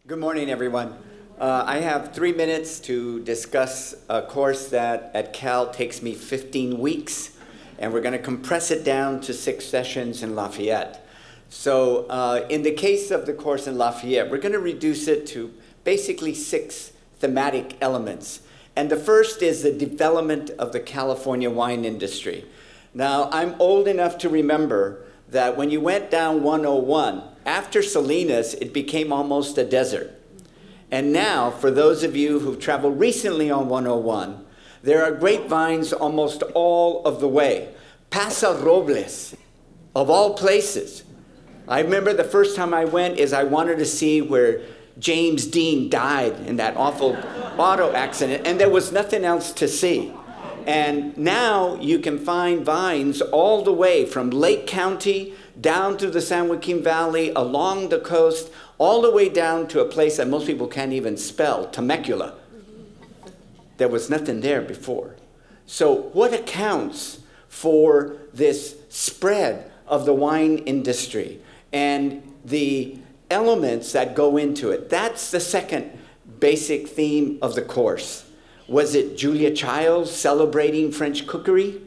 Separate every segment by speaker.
Speaker 1: Good morning, everyone. I have 3 minutes to discuss a course that at Cal takes me 15 weeks, and we're going to compress it down to 6 sessions in Lafayette. So in the case of the course in Lafayette, we're going to reduce it to basically 6 thematic elements. And the first is the development of the California wine industry. Now, I'm old enough to remember that when you went down 101, after Salinas, it became almost a desert. And now, for those of you who've traveled recently on 101, there are grapevines almost all of the way. Paso Robles, of all places. I remember the first time I went is I wanted to see where James Dean died in that awful auto accident, and there was nothing else to see. And now you can find vines all the way from Lake County down to the San Joaquin Valley, along the coast, all the way down to a place that most people can't even spell, Temecula. There was nothing there before. So what accounts for this spread of the wine industry and the elements that go into it? That's the second basic theme of the course. Was it Julia Childs celebrating French cookery?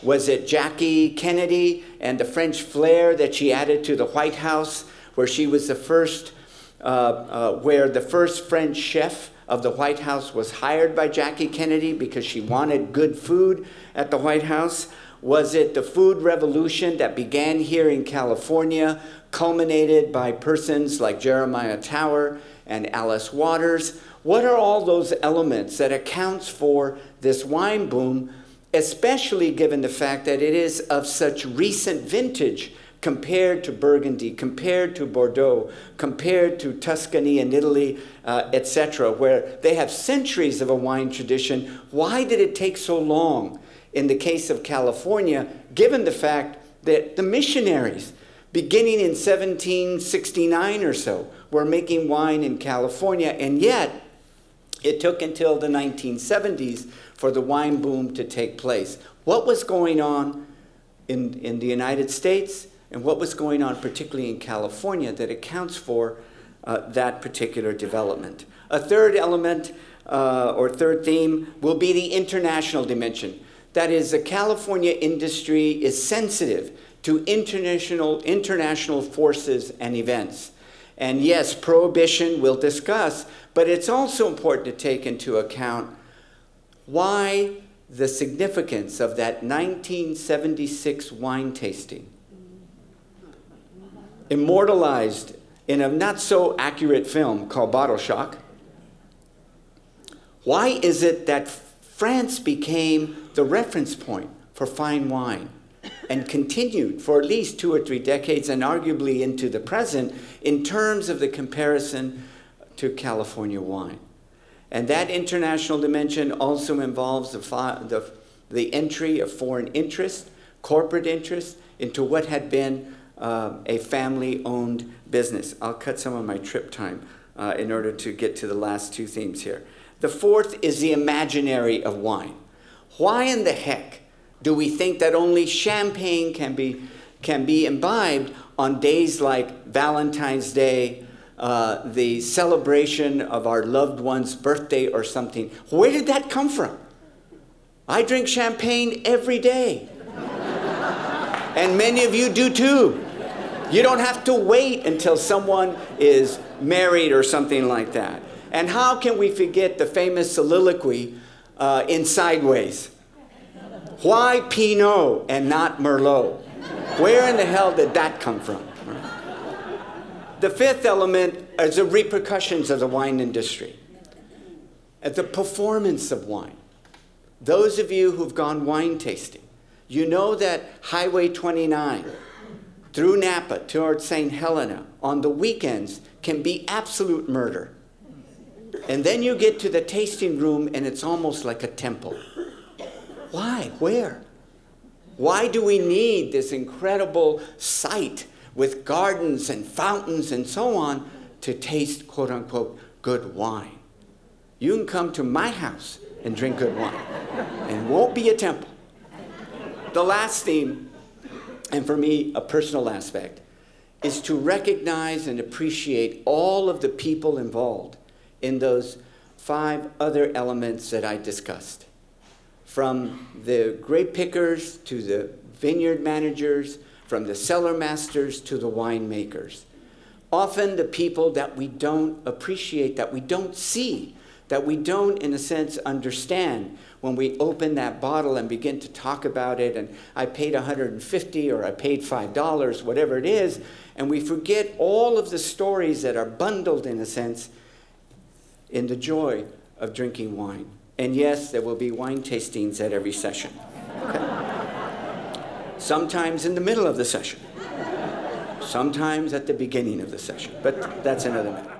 Speaker 1: Was it Jackie Kennedy and the French flair that she added to the White House, where she was the first, where the first French chef of the White House was hired by Jackie Kennedy because she wanted good food at the White House? Was it the food revolution that began here in California, culminated by persons like Jeremiah Tower and Alice Waters? What are all those elements that accounts for this wine boom, especially given the fact that it is of such recent vintage compared to Burgundy, compared to Bordeaux, compared to Tuscany and Italy, etc., where they have centuries of a wine tradition? Why did it take so long in the case of California, given the fact that the missionaries, beginning in 1769 or so, were making wine in California, and yet it took until the 1970s for the wine boom to take place? What was going on in the United States, and what was going on particularly in California that accounts for that particular development? A third element or third theme will be the international dimension. That is, the California industry is sensitive to international forces and events. And yes, prohibition we'll discuss, but it's also important to take into account why the significance of that 1976 wine tasting, immortalized in a not so accurate film called Bottle Shock. Why is it that France became the reference point for fine wine and continued for at least 2 or 3 decades and arguably into the present in terms of the comparison to California wine? And that international dimension also involves the entry of foreign interest, corporate interest, into what had been a family-owned business. I'll cut some of my trip time in order to get to the last 2 themes here. The fourth is the imaginary of wine. Why in the heck do we think that only champagne can be imbibed on days like Valentine's Day, the celebration of our loved one's birthday or something? Where did that come from? I drink champagne every day. And many of you do too. You don't have to wait until someone is married or something like that. And how can we forget the famous soliloquy in Sideways? Why Pinot and not Merlot? Where in the hell did that come from? The fifth element is the repercussions of the wine industry. The performance of wine. Those of you who've gone wine tasting, you know that Highway 29 through Napa towards St. Helena on the weekends can be absolute murder. And then you get to the tasting room and it's almost like a temple. Why? Where? Why do we need this incredible site with gardens and fountains and so on to taste, quote unquote, good wine? You can come to my house and drink good wine, and it won't be a temple. The last theme, and for me, a personal aspect, is to recognize and appreciate all of the people involved in those 5 other elements that I discussed. From the grape pickers to the vineyard managers, from the cellar masters to the winemakers. Often the people that we don't appreciate, that we don't see, that we don't, in a sense, understand when we open that bottle and begin to talk about it, and I paid $150 or I paid $5, whatever it is, and we forget all of the stories that are bundled, in a sense, in the joy of drinking wine. And yes, there will be wine tastings at every session. Okay? Sometimes in the middle of the session. Sometimes at the beginning of the session. But that's another matter.